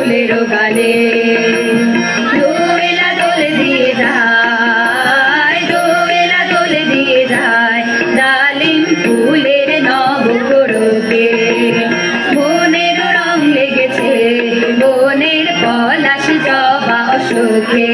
ফুলের গানে দোয়েলা দোল দিয়ে যায়, দোয়েলা দোল দিয়ে যায় ডালিম ফুলের নবগোড়কে। মনের রং লেগেছে বনের পলাশ জবা অশোকে।